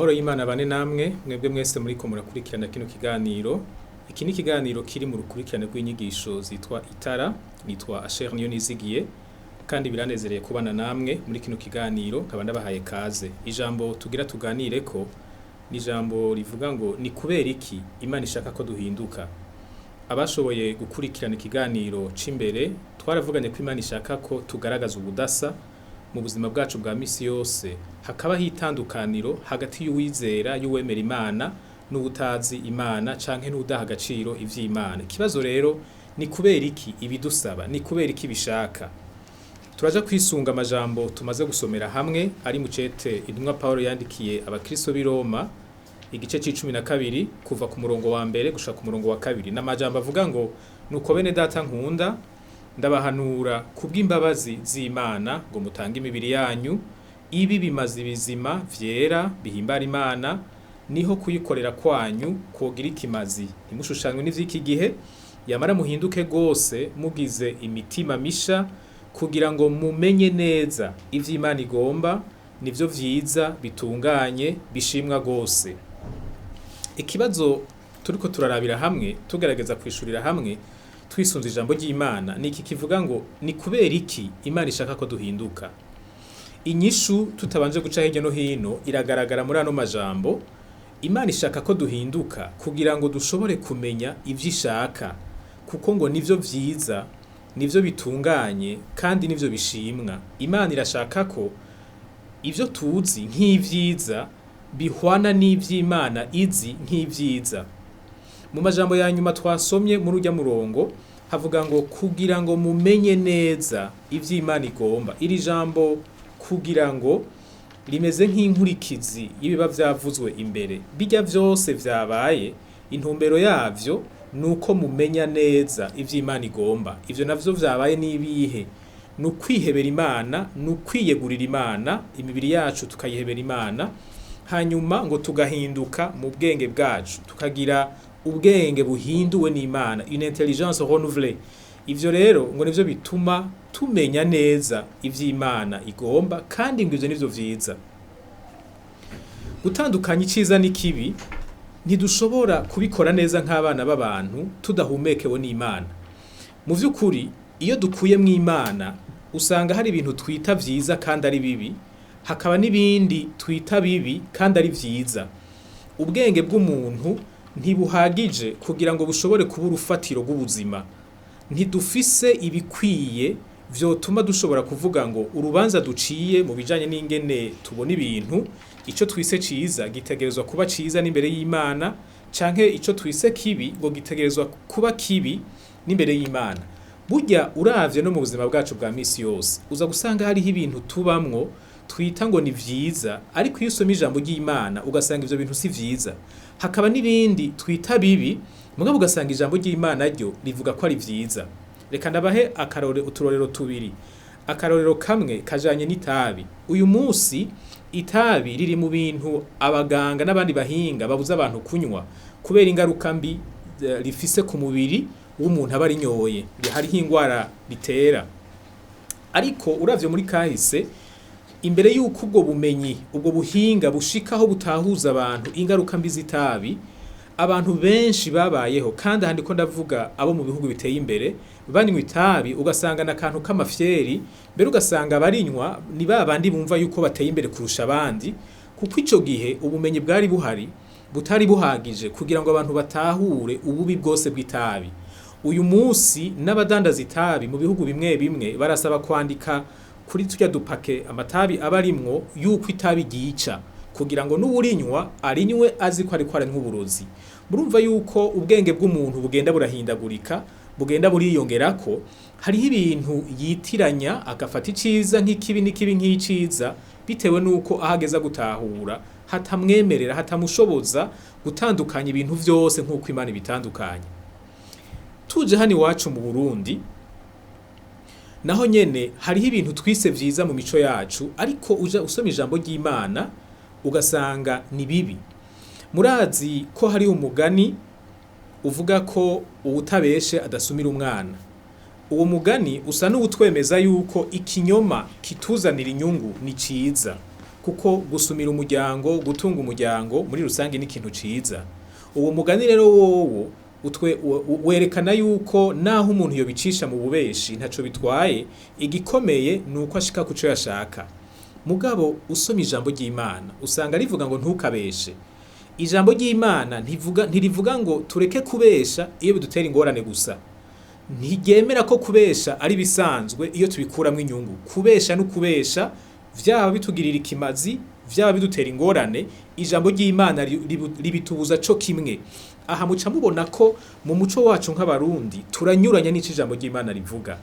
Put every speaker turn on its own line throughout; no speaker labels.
Amahoro y'Imana bane namwe mwebwe mwese muriko murakurikirana kino kiganiro. Iki ni kiganiro kiri mu rukurikirane rw'inyigisho zitwa Itara, nitwa Asher niyo nizigiye kandi biranezereye kubana namwe muri kino kiganiro nkaba ndabahaye kaze. Ijambo tugira tuganireko ni ijambo rivuga ngo ni kubera iki Imana ishaka ko duhinduka. Abashoboye gukurikirana ikiganiro c'imbere twaravuganye ko Imana ishaka ko tugaragaza ubudasa mu buzima bwacu bwa misi yose, hakaba hitandukaniro hagati y'uwizera y'uwemera Imana n'ubutazi Imana canke n'udaha agaciro ivy'Imana. Ikibazo rero ni kubera iki ibidusaba, ni kubera iki bishaka. Turaja kwisunga amajambo tumaze gusomera hamwe ari mu cete intumwa Paulo yandikiye abakristo b'i Roma igice c'12 kuva ku murongo wa mbere gushika ku murongo wa kabiri. N'amajambo avuga ngo nuko bene data nkunda ndabahanura kubw'imbabazi z'Imana ngo mutange imibiri yanyu ibi bimaze bizima vyera bihimbara Imana, niho kuyikorera kwanyu kogira ikimazi. Ntimushushanywe n'ivy'iki gihe, yamara muhinduke gose mugize imitima misha kugira ngo mumenye neza ivy'Imana igomba, nivyo vyiza bitunganye bishimwa gose. Ikibazo turiko turarabira hamwe tugerageza kwishurira hamwe twisunze ijambo ry'Imana niki kivuga ngo ni kubera iki Imana ishaka ko duhinduka. Inyishu tutabanje guca hirya no hino iragaragara muri ano majambo. Imana ishaka ko duhinduka kugira ngo dushobore kumenya ivyo ishaka, kuko ngo nivyo vyiza, nivyo bitunganye kandi nivyo bishimwa. Imana irashaka ko ivyo tuzi nk'ivyiza bihwana n'ivy'Imana izi nk'ivyiza. Mu majambo ya nyuma twasomye muri urya murongo havuga ngo kugira ngo mumenye neza ivy'Imana igomba. Iri jambo kugira ngo rimeze nk'inkurikizi y'ibiba vyavuzwe imbere. Bijya vyose vyabaye intumbero yavyo nuko mumenya neza ivy'Imana igomba. Ivyo navyo vyabaye nibihe? Nukwihebera Imana, nukwiyegurira Imana, imibiri yacu tukayihebera Imana, hanyuma ngo tugahinduka mu bwenge bwacu, tukagira ubwenge buhinduwe n'Imana, une intelligence renouvelée. Ivyo rero ngo nivyo bituma tumenya neza ivy'Imana igomba, kandi ngo ivyo nivyo vyiza. Gutandukanya iciza n'ikibi ntidushobora kubikora neza nk'abana b'abantu tudahumekewe n'Imana. Mu vy'ukuri iyo dukuye mw'Imana usanga hari ibintu twita vyiza kandi ari bibi, hakaba n'ibindi twita bibi kandi ari vyiza. Ubwenge bw'umuntu ntibuhagije kugira ngo bushobore kuba urufatiro rw'ubuzima. Ntidufise ibikwiye vyotuma dushobora kuvuga ngo urubanza duciye mu bijanye n'ingene tubona ibintu, ico twise ciza gitegerezwa kuba ciza n'imbere y'Imana, canke ico twise kibi ngo gitegerezwa kuba kibi n'imbere y'Imana. Burya uravye no mu buzima bwacu bwa misi yose uza gusanga hariho ibintu tubamwo twita ngo ni vyiza, ariko iyo usoma ijambo ry'Imana ugasanga ivyo bintu si vyiza. Hakaba n'ibindi twita bibi, mugabo ugasanga ijambo ry'Imana ryo rivuga ko ari vyiza. Reka ndabahe uturorero tubiri. Akarorero kamwe kajanye n'itabi. Uyu munsi itabi riri mu bintu abaganga n'abandi bahinga babuza abantu kunywa kubera ingaruka mbi rifise ku mubiri w'umuntu aba arinyoye. Hariho ingwara bitera. Ariko uravye muri kahise, imbere y'uko ubwo bumenyi, ubwo buhinga bushikaho butahuza abantu ingaruka mbi z'itabi, abantu benshi babayeho, kandi handiko ndavuga abo mu bihugu biteye imbere, banywa itabi ugasanga n'akantu k'amafyeri, mbere ugasanga barinywa ni babandi bumva yuko bateye imbere kurusha abandi, kuko ico gihe ubumenyi bwari buhari butari buhagije kugira ngo abantu batahure ububi bwose bw'itabi. Uyu munsi n'abadandaza itabi mu bihugu bimwe bimwe barasaba kwandika kuri turya dupake amatabi abarimwo yuko itabi gica, kugira ngo n'uwurinywa arinywe azi ko ariko aranywa uburozi. Murumva yuko ubwenge bw'umuntu bugenda burahindagurika, bugenda buriyongerako. Hariho ibintu yitiranya agafata iciza nk'ikibi n'ikibi nk'iciza, bitewe nuko ahageza gutahura hatamwemerera, hatamushoboza gutandukanya ibintu vyose nk'uko Imana ibitandukanye. Tuje hano iwacu mu Burundi naho nyene hariho ibintu twise vyiza mu mico yacu, ariko uja usoma ijambo ry'Imana ugasanga ni bibi. Murazi ko hari umugani uvuga ko uwutabeshe adasumira umwana. Uwo mugani usa n'uwutwemeza yuko ikinyoma kituzanira inyungu ni ciza, kuko gusumira umuryango, gutunga umuryango muri rusange ni ikintu ciza. Uwo mugani rero wowo werekana yuko naho umuntu yobicisha mu bubeshi ntaco bitwaye, igikomeye nuko ashika kuco yashaka. Mugabo usoma ijambo ry'Imana usanga rivuga ngo ntukabeshe. Ijambo ry'Imana ntirivuga ngo tureke kubesha iyo bidutera ingorane gusa. Ntiryemera ko kubesha ari bisanzwe iyo tubikuramwo inyungu. Kubesha n'ukubesha vyaba bitugirira ikimazi, vyaba bidutera ingorane, ijambo ry'Imana ribitubuza co kimwe. Aha muca mubona ko mu muco wacu nk'abarundi turanyuranya n'ico ijambo ry'Imana rivuga.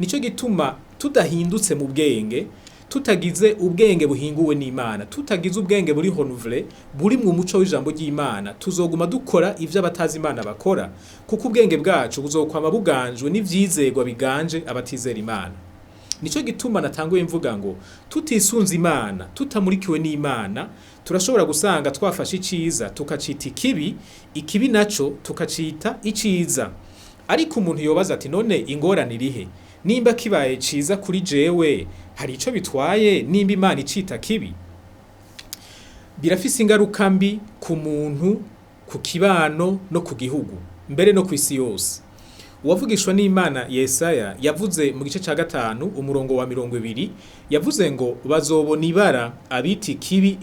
Nico gituma tudahindutse mu bwenge, tutagize ubwenge buhinguwe n'Imana, tutagize ubwenge buri renouvelé buri mu muco w'ijambo ry'Imana, tuzoguma dukora ivyo abatazi Imana bakora, kuko ubwenge bwacu buzokwama buganjwe n'ivyizerwa biganje abatizera Imana. Nico gituma natanguye mvuga ngo tutisunze Imana, tutamurikiwe n'Imana, turashobora gusanga twafashe iciza tukacita ikibi, ikibi naco tukacita iciza. Ariko umuntu yobaza ati none ingorane irihe? Nimba kibaye ciza kuri jewe, hari ico bitwaye nimba Imana icita kibi? Birafise ingaruka mbi ku muntu, ku kibano no ku gihugu, mbere no kw'isi yose. Uwavugishwa n'Imana Yesaya yavuze mu gice ca 5 umurongo wa 20, yavuze ngo bazobona ibara abiti kibi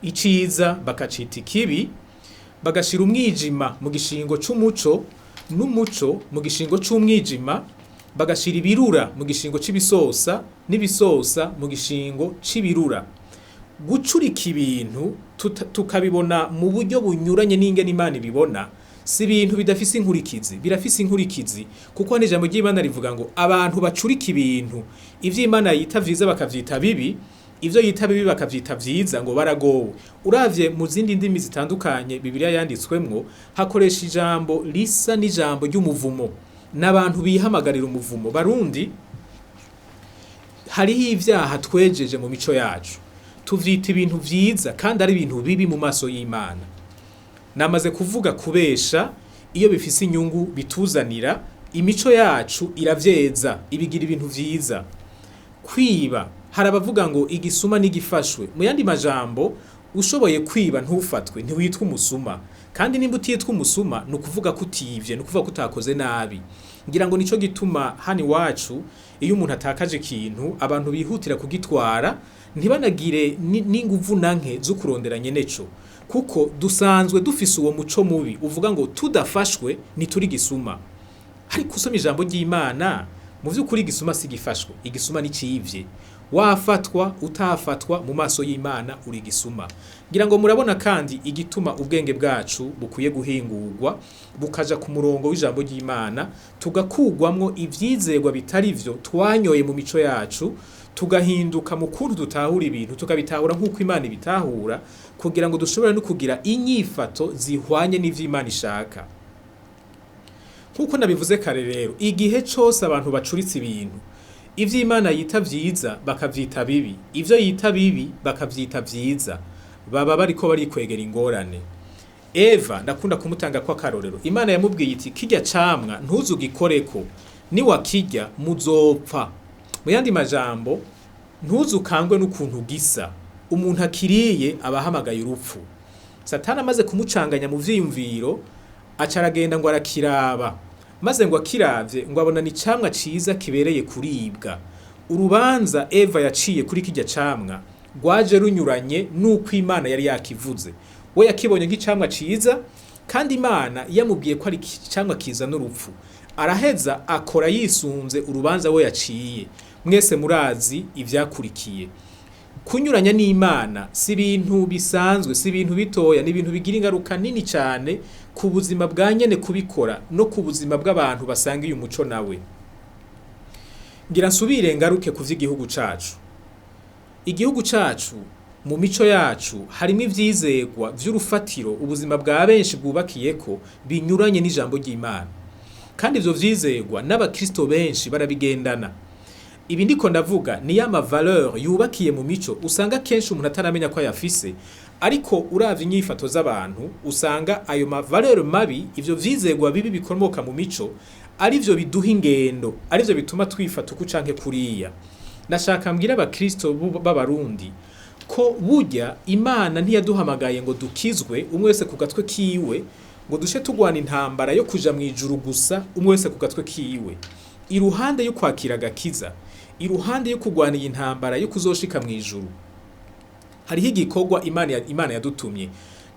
iciza bakacita ikibi, bagashira umwijima mu gishingo c'umuco n'umuco mu gishingo c'umwijima, bagashira ibirura mu gishingo c'ibisosa n'ibisosa mu gishingo c'ibirura. Gucurika ibintu tukabibona mu buryo bunyuranye n'ingene Imana ibibona, si ibintu bidafise inkurikizi, birafise inkurikizi, kuko n'ijambo ry'Imana rivuga ngo abantu bacurika ibintu ivyo Imana yita vyiza bakavyita bibi, ivyo yita bibi bakavyita vyiza, ngo baragowe. Uravye mu zindi ndimi zitandukanye Bibiliya yanditswemwo, hakoresha ijambo risa n'ijambo ry'umuvumo, n'abantu bihamagarira umuvumo. Barundi hariho ivyaha twejeje mu mico yacu, tuvyita ibintu vyiza kandi ari ibintu bibi mu maso y'Imana. Namaze kuvuga kubesha iyo bifise inyungu bituzanira, imico yacu iravyeza ibigira ibintu vyiza. Kwiba, hari abavuga ngo igisuma n'igifashwe. Mu yandi majambo, ushoboye kwiba ntufatwe, ntiwitwa umusuma. Kandi nimba utitwa umusuma, nukuvuga kutivye, nukuvuga kutakoze nabi. Ngira ngo nico gituma hani wacu iyo umuntu atakaje ikintu abantu bihutira kugitwara, ntibanagire n'inguvu nanke zo kurondera nyeneco, kuko dusanzwe dufise uwo muco mubi uvuga ngo tudafashwe nituri gisuma. Ariko usoma ijambo ry'Imana, mu vy'ukuri igisuma si gifashwe, igisuma ni civye. Wafatwa utafatwa mu maso y'Imana uri gisuma. Ngira ngo murabona kandi igituma ubwenge bwacu bukwiye guhingurwa bukaja ku murongo w'ijambo ry'Imana, tugakugwamwo ivyizerwa bitari vyo twanyoye mu mico yacu, tugahinduka mu kuntu dutahura ibintu, tukabitahura nk'uko Imana ibitahura, kugira ngo dushobore no kugira inyifato zihwanye n'ivyo Imana ishaka. Nkuko nabivuze kare rero, igihe cose abantu bacuritse ibintu, ivyo Imana yita vyiza bakavyita bibi, ivyo yita bibi bakavyita vyiza, baba bariko barikwegera ingorane. Eva ndakunda kumutanga kwa karorero. Imana yamubwiye iti kirya camwa ntuzugikoreko, ni wakirya muzopfa. Mu yandi majambo, ntuzukangwe n'ukuntu gisa. Umuntu akiriye abahamagaye urupfu. Satani amaze kumucanganya mu vyiyumviro, acaragenda ngo arakiraba. Maze ngo akiravye ngo abona ni camwa ciza kibereye kuribwa. Urubanza Eva yaciye kuri kirya camwa rwaje runyuranye nuko Imana yari yakivuze. We yakibonye nk'icamwa ciza, kandi Imana yamubwiye ko ari camwa kiza n'urupfu. Araheza akora yisunze urubanza we yaciye. Mwese murazi ivyakurikiye. Kunyuranya n'Imana si ibintu bisanzwe, si ibintu bitoya, ni ibintu bigira ingaruka nini cyane ku buzima bwa nyene kubikora no ku buzima bw'abantu basanga uyu muco nawe. Ngira nsubire ngaruke ku vy'igihugu cacu. Igihugu cacu mu mico yacu harimo ivyizerwa vy'urufatiro ubuzima bwa benshi bwubakiyeko binyuranye n'ijambo ry'Imana. Kandi ivyo vyizerwa n'abakristo benshi barabigendana. Ibi ndiko ndavuga ni ya valeur yubakiye mu mico usanga kenshi umuntu ataramenya ko yafise, ariko uravye inyifato z'abantu usanga ayo valeur mabi, ivyo vyizerwa bibi bikomoka mu mico, arivyo biduha ingendo, arivyo bituma twifata uku canke kuriya. Nashaka mbwira abakristo b'abarundi, ko burya Imana ntiyaduhamagaye ngo dukizwe umwe wese ku gatwe kiwe, ngo dushe tugwana intambara yo kuja mu ijuru gusa umwe wese ku gatwe kiwe. Iruhande yo kwakira agakiza, iruhande yo kugwana iyi ntambara yo kuzoshika mu ijuru, hariho igikorwa Imana yadutumye,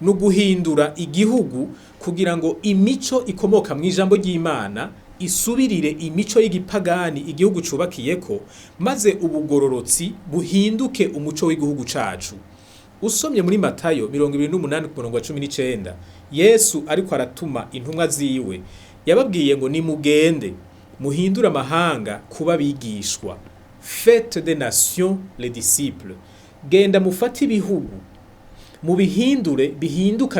no guhindura igihugu kugira ngo imico ikomoka mu ijambo ry'Imana isubirire imico y'igipagani igihugu cubakiyeko, maze ubugororotsi buhinduke umuco w'igihugu cacu. Usomye muri Matayo 28:19, Yesu ariko aratuma intumwa ziwe yababwiye ngo nimugende muhindura amahanga kuba bigishwa, faites des nations les disciples. Genda mufate ibihugu mu bihindure bihinduka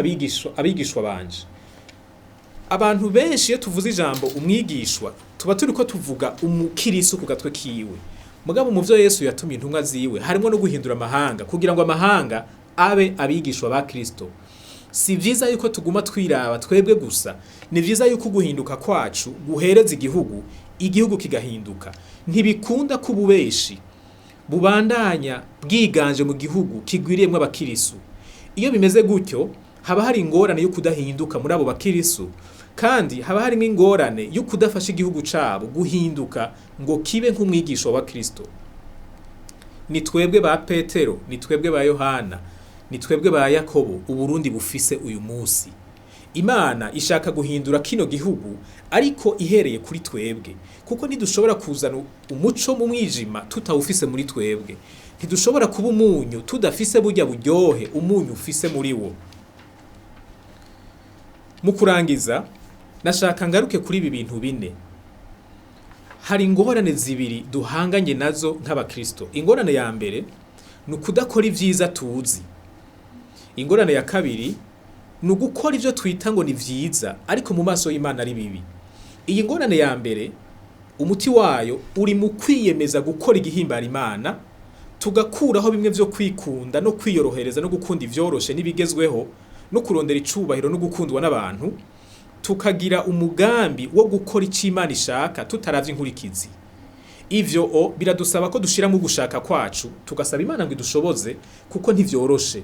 abigishwa banje. Abantu benshi iyo tuvuze ijambo umwigishwa tuba turiko tuvuga umukiristo ku gatwe kiwe, mugabo mu vyo Yesu yatumye intumwa ziwe harimo no guhindura amahanga kugira ngo amahanga abe abigishwa ba Kristo. Si vyiza yuko tuguma twiraba twebwe gusa, ni vyiza yuko guhinduka kwacu guhereza igihugu kigahinduka. Ntibikunda kububeshi bubandanya bwiganje mu gihugu kigwiriyemwe abakirisu. Iyo bimeze gutyo haba hari ingorane yo kudahinduka muri abo bakirisu, kandi haba harimo ingorane yo kudafasha igihugu cabo guhinduka ngo kibe nk'umwigisho wa Kristo. Ni twebwe ba Petero, ni twebwe ba Yohana, ni twebwe ba Yakobo Uburundi bufise uyu munsi. Imana ishaka guhindura kino gihugu ariko ihereye kuri twebwe, kuko ntidushobora kuzana umuco mu mwijima tutawufise muri twebwe. Ntidushobora kuba umunyu tudafise burya buryohe umunyu ufise muri wo. Mu kurangiza nashaka ngaruke kuri ibi bintu bine. Hari ingorane zibiri duhanganye nazo nk'abakristo. Ingorane ya mbere ni ukudakora ivyiza tuzi. Ingorane ya kabiri ni ugukora ivyo twita ngo ni vyiza ariko mu maso y'Imana ari bibi. Iyi ngorane ya mbere umuti wayo uri mu kwiyemeza gukora igihimbara Imana, tugakuraho bimwe vyo kwikunda no kwiyorohereza no gukunda ivyoroshe n'ibigezweho no kurondera icubahiro no gukundwa n'abantu, tukagira umugambi wo gukora ico Imana ishaka tutaravye inkurikizi. Ivyo biradusaba ko dushiramo gushaka kwacu, tugasaba Imana ngo idushoboze kuko ntivyoroshe.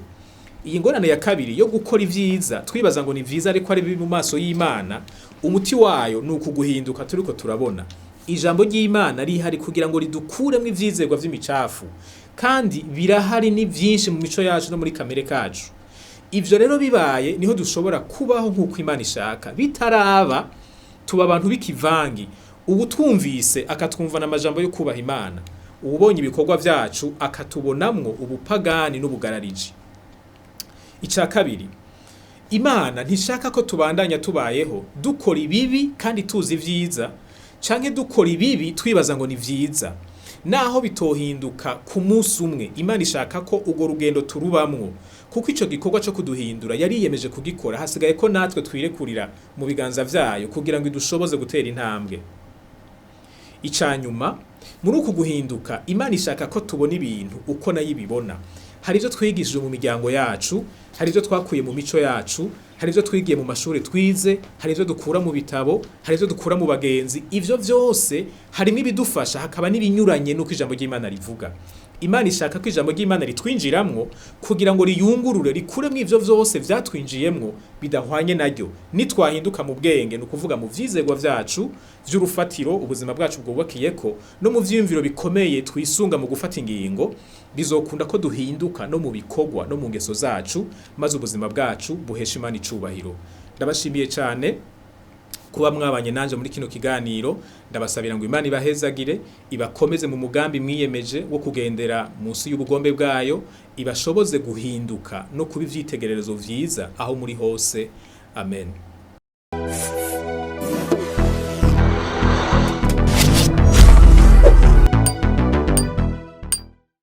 Iyi ngorane ya kabiri yo gukora ivyiza twibaza ngo ni vyiza ariko ari bibi mu maso y'Imana, umuti wayo ni ukuguhinduka turiko turabona. Ijambo ry'Imana rihari kugira ngo ridukuremwo ivyizerwa vy'imicafu, kandi birahari ni vyinshi mu mico yacu no muri kamere kacu. Ivyo rero bibaye niho dushobora kubaho nk'uko Imana ishaka. Bitaraba tuba abantu b'ikivangi, ubu twumvise akatwumvana amajambo yo kubaha Imana, ubonye ibikorwa vyacu akatubonamwo ubupagani n'ubugarariji. Ica kabiri, Imana ntishaka ko tubandanya tubayeho dukora ibibi kandi tuzi vyiza, canke dukora ibibi twibaza ngo ni vyiza. Naho bitohinduka ku munsi umwe, Imana ishaka ko ugo rugendo turubamwo, kuko ico gikorwa cyo kuduhindura yariyemeje kugikora. Hasigaye ko natwe twirekurira mu biganza vyayo kugira ngo idushoboze gutera intambwe. Icanyuma, muri uku guhinduka Imana ishaka ko tubona ibintu uko nayo ibibona. Hari ivyo twigishije mu miryango yacu, hari ivyo twakuye mu mico yacu, hari ivyo twigiye mu mashuri twize, hari ivyo dukura mu bitabo, hari ivyo dukura mu bagenzi. Ivyo vyose harimo ibidufasha, hakaba n'ibinyuranye nuko ijambo ry'Imana rivuga. Imana ishaka ko ijambo ry'Imana ritwinjiramwo kugira ngo riyungurure rikuremwo ivyo vyose vyatwinjiyemwo bidahwanye naryo. Nitwahinduka mu bwenge, no kuvuga mu vyizerwa vyacu vy'urufatiro ubuzima bwacu bwubakiyeko, no mu vyiyumviro bikomeye twisunga mu gufata ingingo, bizokunda ko duhinduka no mu bikorwa no mu ngeso zacu, maze ubuzima bwacu buhesha Imana icubahiro. Ndabashimiye cyane kuba mwabanye nanje muri kino kiganiro. Ndabasabira ngo Imana ibahezagire, ibakomeze mu mugambi mwiyemeje wo kugendera munsi y'ubugombe bwayo, ibashoboze guhinduka no kuba ivyitegererezo vyiza aho muri hose. Amen.